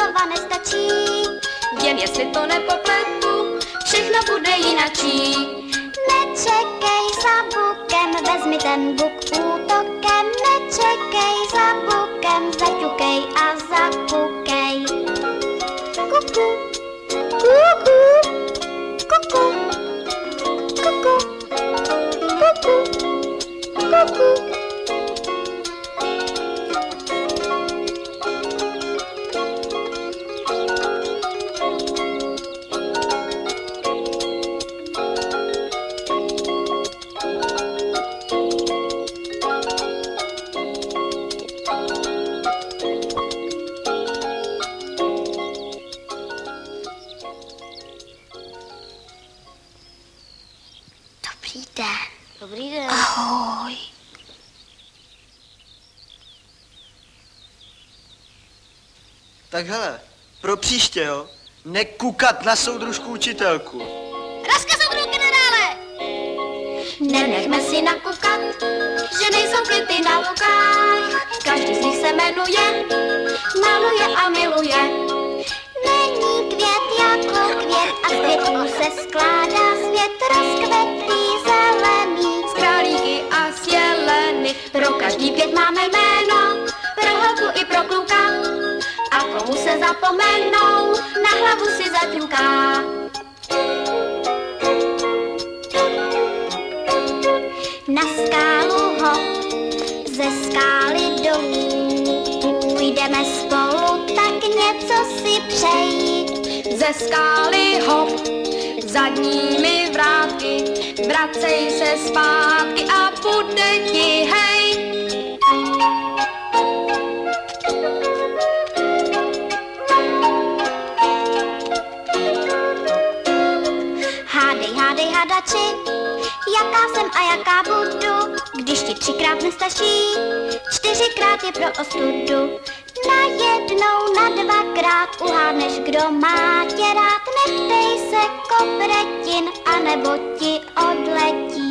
slova nestačí. Jen jestli to nepopletu, všechno bude jinačí. Nečekej za bukem, vezmi ten buk útokem. Nečekej za bukem, zaťukej a zapukej. Kuku, kuku, kuku, kuku, kuku, kuku. Dobrý den. Ahoj. Tak hele, pro příště, jo, nekukat na soudružku učitelku. Razka, soudruhu generále! Nenechme si nakukat, že nejsou květy na lukách. Každý z nich se jmenuje, maluje a miluje. Není květ jako květ a z květů se skládá svět rozkvetlý zelený. Z králíky a z jeleny, pro každý květ máme jméno, pro holku i pro kluka. A komu se zapomenou, na hlavu si zaťuká. Na skálu hop, ze skály dolů, půjdeme spolu, tak něco si přejít. Ze skály hop, zadními vrátky, vracej se zpátky a bude ti hej. Hádej, hádej, hadači, jaká jsem a jaká budu, když ti 3krát nestačí, 4krát je pro ostudu. Najednou na 2krát uhádneš, kdo má tě rád, neptej se kopřetin, anebo ti odletí.